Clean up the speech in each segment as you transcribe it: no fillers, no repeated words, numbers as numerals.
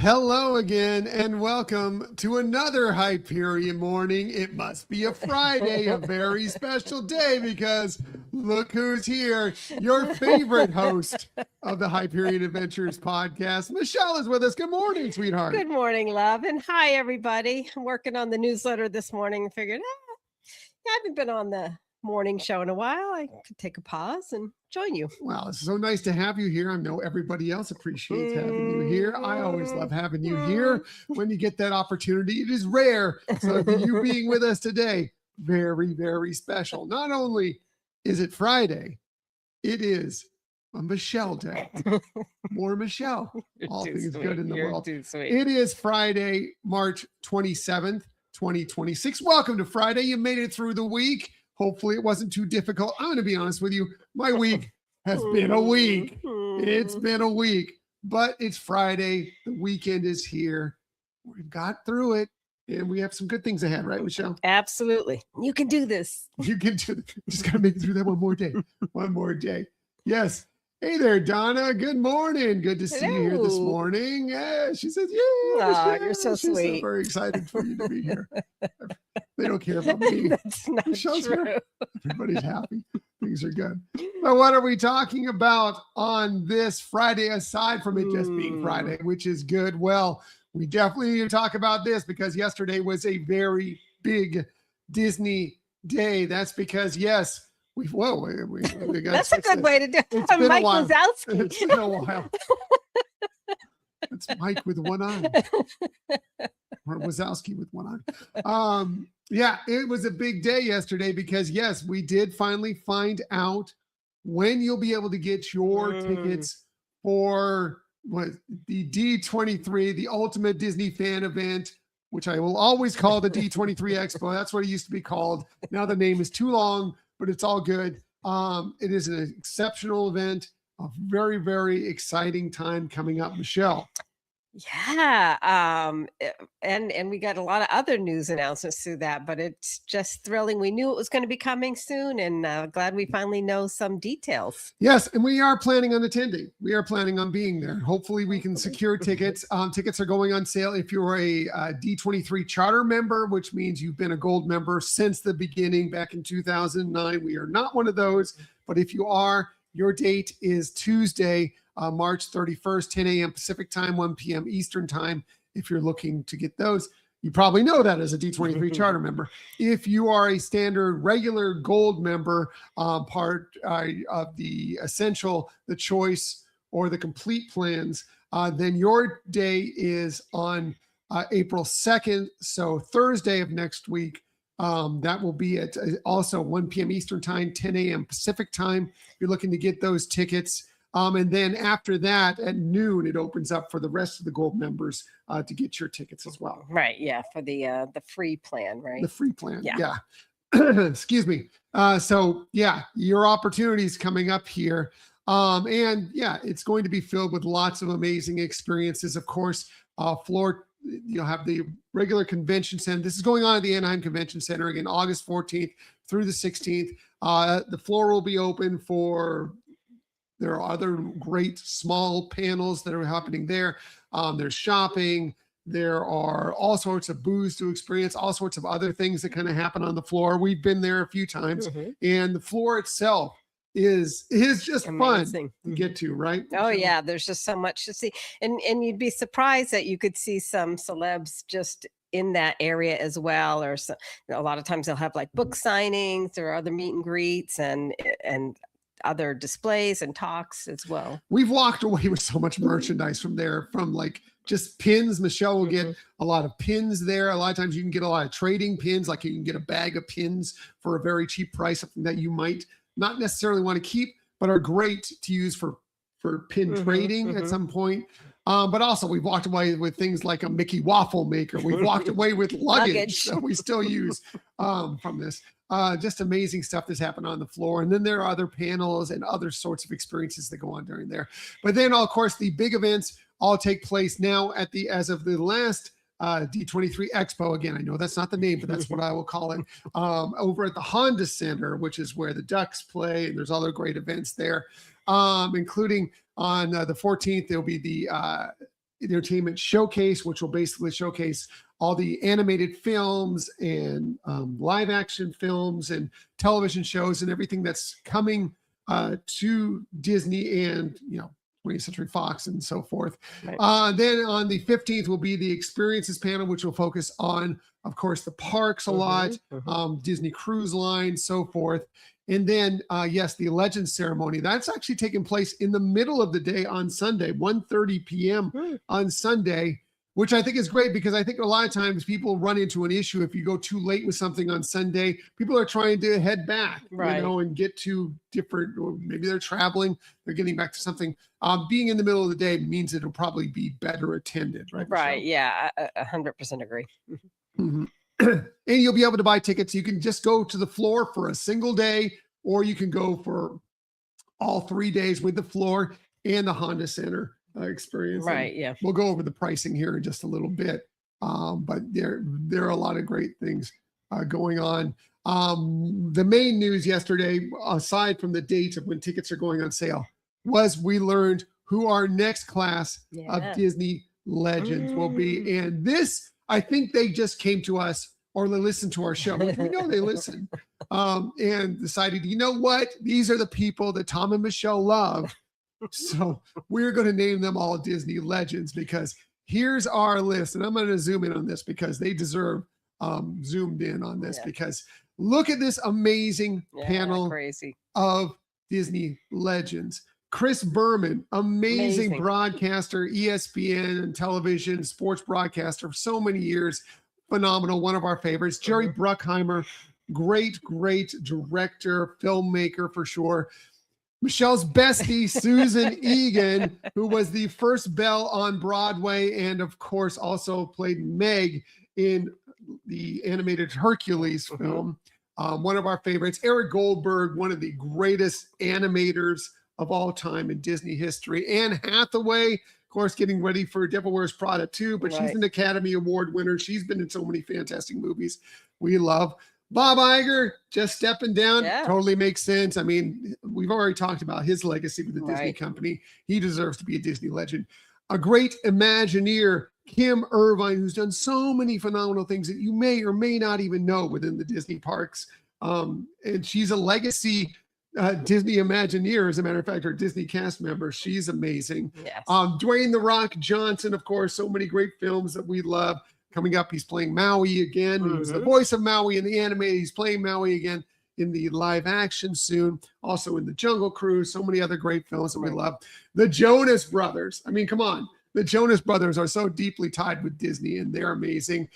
Hello again, and welcome to another Hyperion morning. It must be a Friday, a very special day, because look who's here. Your favorite host of the Hyperion Adventures podcast, Michelle, is with us. Good morning, sweetheart. Good morning, love. And hi, everybody. I'm working on the newsletter this morning and figured, I haven't been on the morning show in a while. I could take a pause and join you. Well, it's so nice to have you here. I know everybody else appreciates having you here. I always love having you here when you get that opportunity. It is rare. So you being with us today, very, very special. Not only is it Friday, it is a Michelle day. More Michelle. All things good in the world. It is Friday, March 27th, 2026. Welcome to Friday. You made it through the week. Hopefully it wasn't too difficult. I'm going to be honest with you. My week has been a week. It's been a week, but it's Friday. The weekend is here. We've got through it, and we have some good things ahead, right, Michelle? Absolutely. You can do this. You can do it. Just got to make it through that one more day. One more day. Yes. Hey there, Donna. Good morning. Good to see you here this morning. Yeah, she says, yeah. You're so She's sweet. So very excited for you to be here. They don't care about me. That's not Michelle's true. here. Everybody's happy. Things are good. So what are we talking about on this Friday, aside from it just being Friday, which is good? Well, we definitely need to talk about this because yesterday was a very big Disney day. That's because, yes, we got That's a good way to do it. I'm Mike Wazowski. It's been a while. It's Mike with one eye. Or Wazowski with one eye. Yeah, it was a big day yesterday because, yes, we did finally find out when you'll be able to get your tickets for the D23, the Ultimate Disney Fan Event, which I will always call the D23 Expo. That's what it used to be called. Now the name is too long, but it's all good. It is an exceptional event, a very, very exciting time coming up, Michelle. Yeah. And we got a lot of other news announcements through that, but it's just thrilling. We knew it was going to be coming soon, and glad we finally know some details. Yes, and we are planning on attending. We are planning on being there. Hopefully we can secure tickets. Tickets are going on sale if you're a D23 charter member, which means you've been a gold member since the beginning back in 2009. We are not one of those, but if you are, your date is Tuesday, March 31st, 10 a.m. Pacific time, 1 p.m. Eastern time. If you're looking to get those, you probably know that as a D23 charter member. If you are a standard regular gold member, part of the essential, the choice, or the complete plans, then your day is on April 2nd. So Thursday of next week. That will be at also 1 p.m. Eastern time, 10 a.m. Pacific time. If you're looking to get those tickets. And then after that at noon, it opens up for the rest of the gold members to get your tickets as well. Right. Yeah. For the free plan, right? The free plan. Yeah. Excuse me. So yeah, your opportunities coming up here. And yeah, it's going to be filled with lots of amazing experiences. Of course, you'll have the regular convention center. This is going on at the Anaheim Convention Center again, August 14th through the 16th. The floor will be open there are other great small panels that are happening there. There's shopping. There are all sorts of booths to experience, all sorts of other things that kind of happen on the floor. We've been there a few times, and the floor itself is just amazing. Fun to get to, right? Oh yeah, there's just so much to see, and you'd be surprised that you could see some celebs just in that area as well, or a lot of times they'll have like book signings or other meet and greets and other displays and talks as well. We've walked away with so much merchandise from there, from like just pins. Michelle will get a lot of pins there. A lot of times you can get a lot of trading pins, like you can get a bag of pins for a very cheap price, something that you might not necessarily want to keep, but are great to use for pin trading at some point. But also we've walked away with things like a Mickey waffle maker. We've walked away with luggage that we still use from this. Just amazing stuff that's happened on the floor. And then there are other panels and other sorts of experiences that go on during there. But then, of course, the big events all take place now as of the last D23 Expo. Again, I know that's not the name, but that's what I will call it. Over at the Honda Center, which is where the Ducks play. And there's other great events there, including on the 14th, there'll be the Entertainment Showcase, which will basically showcase all the animated films and live action films and television shows and everything that's coming to Disney and, 20th Century Fox and so forth. Right. Then on the 15th will be the experiences panel, which will focus on, of course, the parks a lot, Disney Cruise Line, so forth. And then, yes, the Legends ceremony. That's actually taking place in the middle of the day on Sunday, 1:30 p.m. on Sunday, which I think is great because I think a lot of times people run into an issue if you go too late with something on Sunday. People are trying to head back, Right. and get to different, or maybe they're traveling, they're getting back to something. Being in the middle of the day means it'll probably be better attended, right? Right. Michelle? Yeah. 100% agree. Mhm. And you'll be able to buy tickets. You can just go to the floor for a single day, or you can go for all 3 days with the floor and the Honda Center experience. Right. And Yeah. we'll go over the pricing here in just a little bit. But there are a lot of great things going on. The main news yesterday, aside from the dates of when tickets are going on sale, was we learned who our next class of Yeah. Disney legends will be. And this, I think they just came to us or they listened to our show. We know they listen and decided, you know what? These are the people that Tom and Michelle love. So we're going to name them all Disney legends because here's our list. And I'm going to zoom in on this because they deserve zoomed in on this because look at this amazing panel Crazy. of Disney legends. Chris Berman, amazing broadcaster, ESPN and television, sports broadcaster for so many years. Phenomenal, one of our favorites. Jerry Bruckheimer, great director, filmmaker for sure. Michelle's bestie, Susan Egan, who was the first Belle on Broadway and, of course, also played Meg in the animated Hercules film. One of our favorites. Eric Goldberg, one of the greatest animators of all time in Disney history. Anne Hathaway, of course, getting ready for Devil Wears Prada too, but she's an Academy Award winner. She's been in so many fantastic movies we love. Bob Iger just stepping down totally makes sense. I mean, we've already talked about his legacy with the Disney company. He deserves to be a Disney legend. A great Imagineer, Kim Irvine, who's done so many phenomenal things that you may or may not even know within the Disney parks. And she's a legacy Disney Imagineer, as a matter of fact, or Disney cast member. She's amazing. Yes. Dwayne "The Rock" Johnson, of course, so many great films that we love. Coming up, he's playing Maui again. He was the voice of Maui in the animated. He's playing Maui again in the live action soon. Also in the Jungle Cruise. So many other great films that we love. The Jonas Brothers. I mean, come on. The Jonas Brothers are so deeply tied with Disney, and they're amazing.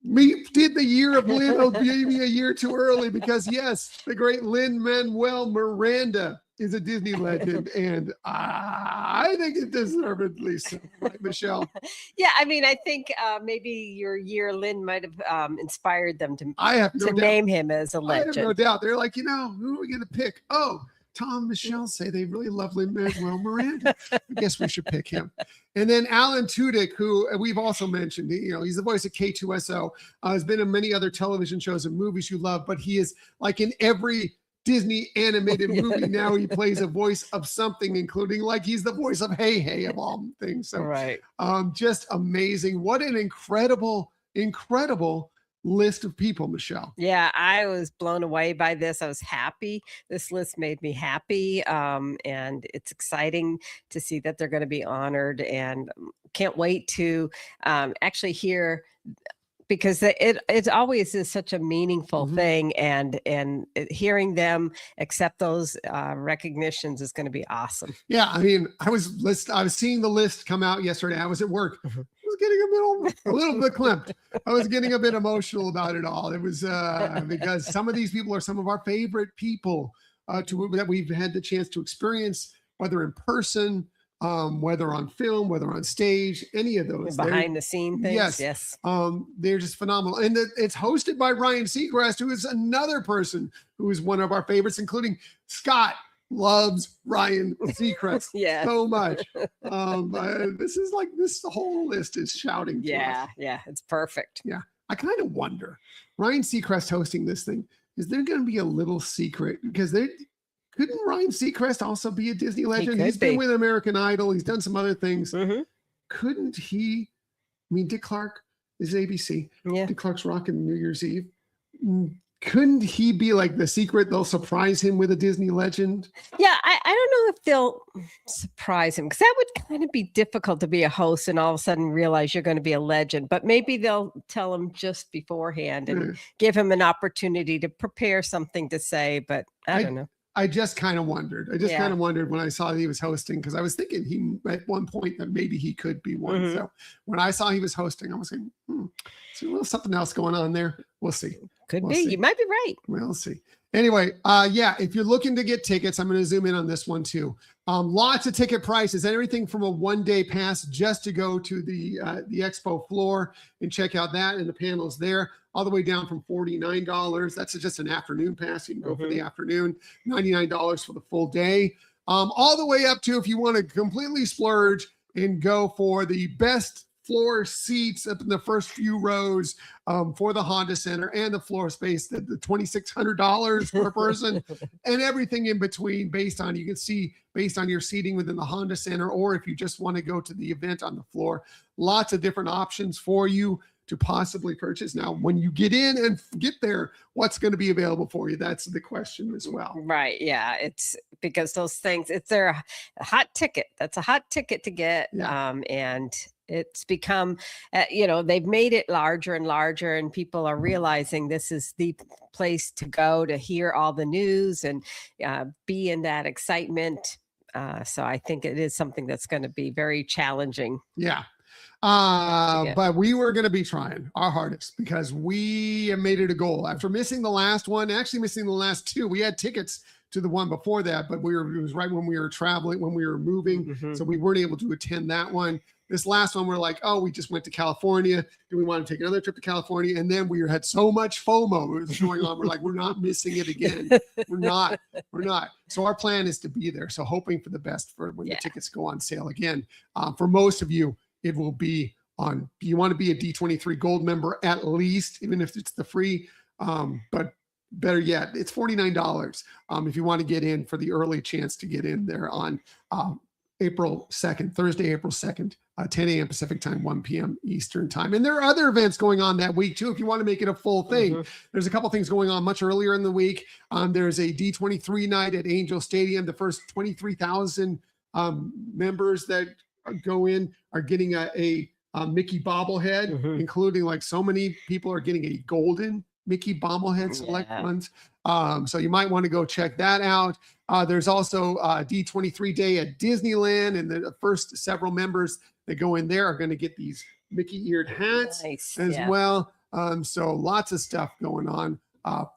We did the year of Lin, maybe a year too early because, yes, the great Lin-Manuel Miranda is a Disney legend, and I think it deservedly so, right, Michelle? Yeah, I mean, I think maybe your year, Lynn, might have inspired them to doubt. name him as a legend. I have no doubt. They're like, who are we going to pick? Oh, Tom and Michelle say they really love Lin-Manuel Miranda. I guess we should pick him. And then Alan Tudyk, who we've also mentioned, he's the voice of K2SO, has been in many other television shows and movies you love, but he is like in every Disney animated movie now. He plays a voice of something, including like he's the voice of Hey Hey of all things. So just amazing. What an incredible list of people, Michelle. Yeah, I was blown away by this. I was happy. This list made me happy. And it's exciting to see that they're going to be honored, and can't wait to actually hear, because it always is such a meaningful thing, and hearing them accept those recognitions is going to be awesome. Yeah, I mean, I was seeing the list come out yesterday. I was at work. I was getting a little bit clamped. I was getting a bit emotional about it all. It was because some of these people are some of our favorite people that we've had the chance to experience, whether in person, whether on film, whether on stage, any of those behind the scene things. Yes. They're just phenomenal. And it's hosted by Ryan Seacrest, who is another person who is one of our favorites, including Scott loves Ryan Seacrest so much. This whole list is shouting to us. Yeah, it's perfect. Yeah. I kind of wonder, Ryan Seacrest hosting this thing, is there going to be a little secret? Because couldn't Ryan Seacrest also be a Disney legend? He's been with American Idol. He's done some other things. couldn't he? I mean, Dick Clark is ABC. Yeah. Dick Clark's rocking New Year's Eve. Couldn't he be like the secret? They'll surprise him with a Disney legend. Yeah, I don't know if they'll surprise him, because that would kind of be difficult to be a host and all of a sudden realize you're going to be a legend. But maybe they'll tell him just beforehand and give him an opportunity to prepare something to say. But I don't know. I just kind of wondered. I just kind of wondered when I saw that he was hosting, because I was thinking he at one point that maybe he could be one. So when I saw he was hosting, I was like, see a little something else going on there. We'll see. Could be. You might be right. We'll see. Anyway, yeah, if you're looking to get tickets, I'm going to zoom in on this one too. Lots of ticket prices, everything from a one-day pass just to go to the expo floor and check out that and the panels there, all the way down from $49. That's just an afternoon pass. You can go for the afternoon, $99 for the full day, all the way up to, if you want to completely splurge and go for the best floor seats up in the first few rows for the Honda Center and the floor space, the $2,600 per person and everything in between based on, you can see based on your seating within the Honda Center, or if you just want to go to the event on the floor, lots of different options for you to possibly purchase. Now, when you get in and get there, what's going to be available for you? That's the question as well. Right. Yeah. It's because those things, it's their hot ticket. That's a hot ticket to get. Yeah. And it's become, they've made it larger and larger, and people are realizing this is the place to go to hear all the news and be in that excitement. So I think it is something that's going to be very challenging. Yeah. But we were going to be trying our hardest, because we have made it a goal after missing the last one, actually missing the last two. We had tickets to the one before that, but it was right when we were traveling, when we were moving. So we weren't able to attend that one. This last one, we're like, oh, we just went to California. Do we want to take another trip to California? And then we had so much FOMO going on. We're like, we're not missing it again. We're not. So our plan is to be there. So hoping for the best for when the tickets go on sale again. For most of you, it will be on, you want to be a D23 Gold member at least, even if it's the free, but better yet, it's $49 if you want to get in for the early chance to get in there on April 2nd, Thursday, April 2nd, 10 a.m. Pacific time, 1 p.m. Eastern time. And there are other events going on that week too. If you want to make it a full thing, there's a couple things going on much earlier in the week. There's a D23 night at Angel Stadium. The first 23,000 members that go in are getting a Mickey bobblehead, including like so many people are getting a golden Mickey bobblehead select ones. So you might want to go check that out. There's also D23 day at Disneyland, and the first several members that go in there are going to get these Mickey eared hats as well. So lots of stuff going on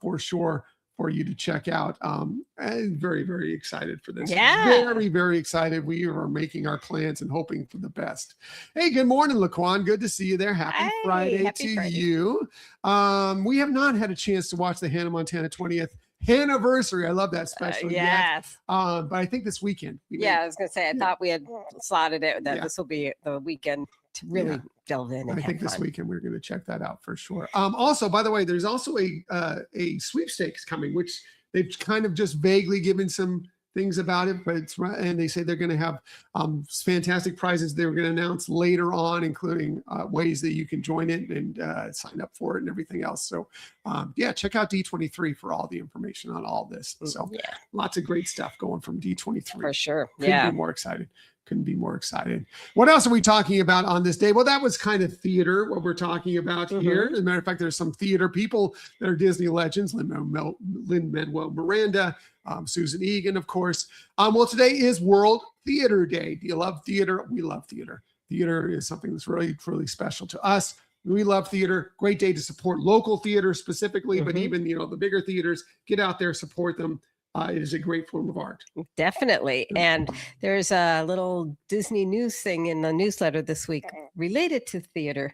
for sure for you to check out. I'm very, very excited for this. Very, very excited. We are making our plans and hoping for the best. Hey, good morning, Laquan. Good to see you there. Happy Friday to you. We have not had a chance to watch the Hannah Montana 20th anniversary. I love that special. But I think this weekend. I was going to say, I thought we had slotted it that this will be the weekend to really delve in. And I think this weekend we're going to check that out for sure. Also, by the way, there's also a sweepstakes coming, which they've kind of just vaguely given some things about it, but and they say they're going to have fantastic prizes they were going to announce later on, including ways that you can join it and sign up for it and everything else. So check out D23 for all the information on all this. So lots of great stuff going from D23 for sure. Couldn't be more excited. Couldn't be more excited. What else are we talking about on this day? Well, that was kind of theater, what we're talking about here. As a matter of fact, there's some theater people that are Disney legends, Lin-Manuel Miranda, Susan Egan, of course. Well, today is World Theater Day. Do you love theater? We love theater. Theater is something that's really, really special to us. We love theater. Great day to support local theater specifically, but even, the bigger theaters, get out there, support them. It is a great form of art. Definitely. And there's a little Disney news thing in the newsletter this week related to theater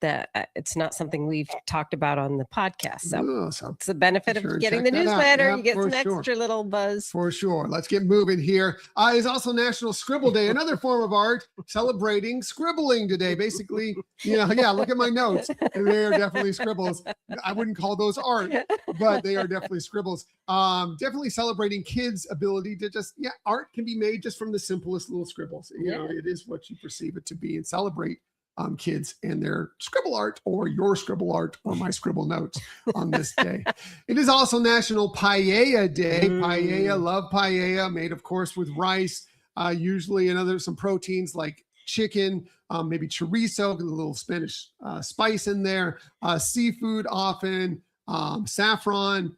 that it's not something we've talked about on the podcast. So Ooh, so it's the benefit sure of and getting check the that out. newsletter. Yeah, You get for some sure. extra little buzz. For sure. Let's get moving here. It's also National Scribble Day, another form of art celebrating scribbling today. Basically, yeah, look at my notes. They are definitely scribbles. I wouldn't call those art, but they are definitely scribbles. Definitely celebrating kids' ability to art can be made just from the simplest little scribbles. You know, it is what you perceive it to be, and celebrate kids and their scribble art, or your scribble art, or my scribble notes on this day. It is also National Paella Day. Paella, love paella, made of course with rice, usually some proteins like chicken, maybe chorizo, with a little Spanish spice in there, seafood often, saffron,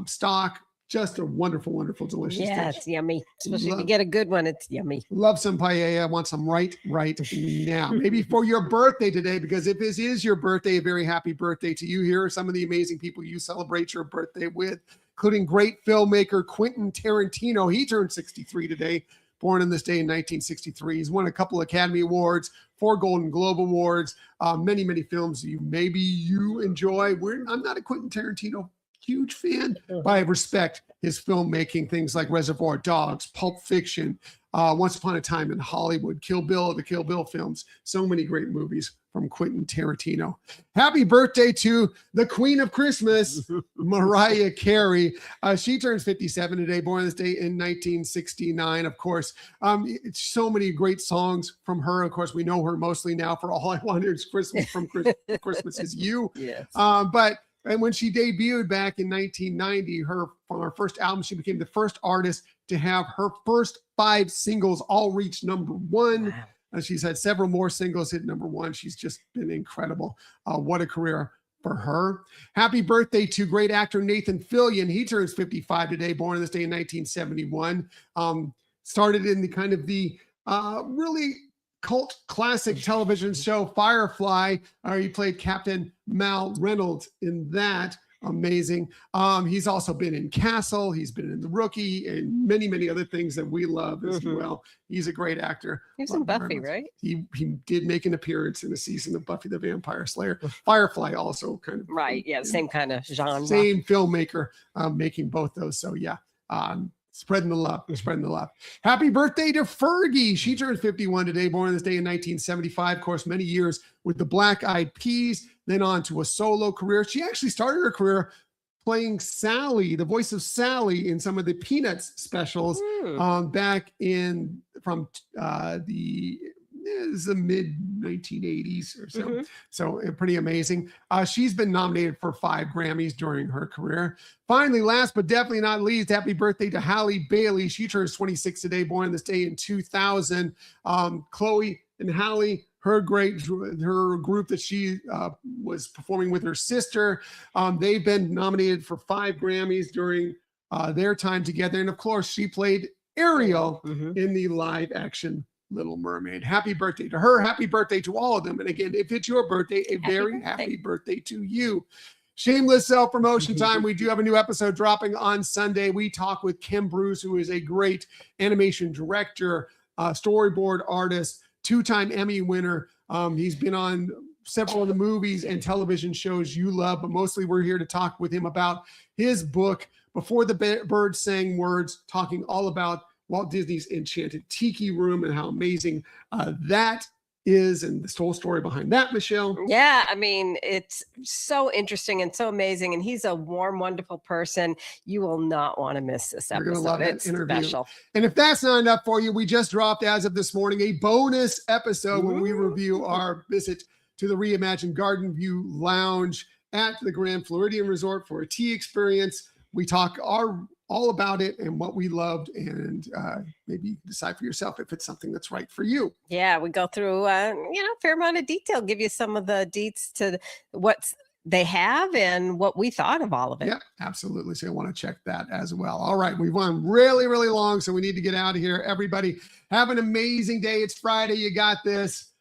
stock. Just a wonderful, wonderful, delicious dish. It's yummy. Especially if you get a good one, it's yummy. Love some paella. I want some right now. Maybe for your birthday today, because if this is your birthday, a very happy birthday to you. Here are some of the amazing people you celebrate your birthday with, including great filmmaker Quentin Tarantino. He turned 63 today, born on this day in 1963. He's won a couple Academy Awards, 4 Golden Globe Awards, many, many films maybe you enjoy. I'm not a Quentin Tarantino huge fan, but I respect his filmmaking, things like Reservoir Dogs, Pulp Fiction, Once Upon a Time in Hollywood, Kill Bill, the Kill Bill films. So many great movies from Quentin Tarantino. Happy birthday to the Queen of Christmas, Mariah Carey. She turns 57 today, born this day in 1969. Of course, it's so many great songs from her. Of course, we know her mostly now for All I Want Is Christmas from Christmas Is You. Yes. And when she debuted back in 1990, from her first album, she became the first artist to have her first 5 singles all reach number 1. Wow. She's had several more singles hit number 1. She's just been incredible. What a career for her. Happy birthday to great actor Nathan Fillion. He turns 55 today, born on this day in 1971. Started in the kind of the really cult classic television show Firefly. He played Captain Mal Reynolds in that. Amazing. He's also been in Castle. He's been in The Rookie and many, many other things that we love as well. He's a great actor. He was in Buffy, right? He did make an appearance in a season of Buffy the Vampire Slayer. Firefly also kind of. Right. Yeah. Same kind of genre. Same filmmaker making both those. So yeah. Spreading the love, spreading the love. Happy birthday to Fergie. She turns 51 today, born this day in 1975. Of course, many years with the Black Eyed Peas, then on to a solo career. She actually started her career playing Sally, the voice of Sally, in some of the Peanuts specials back from the mid 1980s or so. So pretty amazing. She's been nominated for 5 Grammys during her career. Finally, last but definitely not least, happy birthday to Halle Bailey. She turns 26 today, born this day in 2000. Chloe and Halle, her group that she was performing with her sister. They've been nominated for 5 Grammys during their time together. And of course, she played Ariel in the live action Little Mermaid. Happy birthday to her. Happy birthday to all of them. And again, if it's your birthday, a very happy birthday to you. Shameless self-promotion time. We do have a new episode dropping on Sunday. We talk with Kim Bruce, who is a great animation director, storyboard artist, 2-time Emmy winner. He's been on several of the movies and television shows you love, but mostly we're here to talk with him about his book, Before the Birds Sang Words, talking all about Walt Disney's Enchanted Tiki Room and how amazing that is, and the whole story behind that, Michelle. Yeah, I mean, it's so interesting and so amazing, and he's a warm, wonderful person. You will not want to miss this episode. You're gonna love that it's interview. Special. And if that's not enough for you, we just dropped, as of this morning, a bonus episode when we review our visit to the reimagined Garden View Lounge at the Grand Floridian Resort for a tea experience. We talk all about it and what we loved, and maybe decide for yourself if it's something that's right for you. Yeah, we go through a fair amount of detail, give you some of the deets to what they have and what we thought of all of it. Yeah, absolutely. So I want to check that as well. All right, we've gone really, really long, so we need to get out of here. Everybody, have an amazing day. It's Friday. You got this.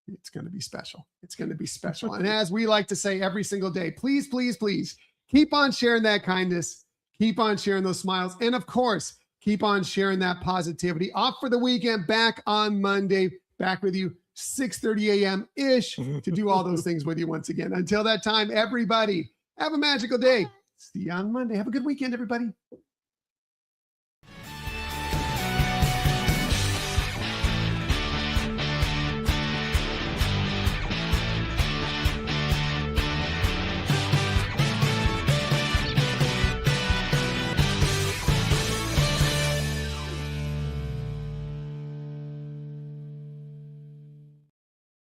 It's going to be special. It's going to be special. And as we like to say every single day, please, please, please keep on sharing that kindness. Keep on sharing those smiles. And of course, keep on sharing that positivity. Off for the weekend, back on Monday. Back with you 6:30 a.m. ish to do all those things with you once again. Until that time, everybody, have a magical day. See you on Monday. Have a good weekend, everybody.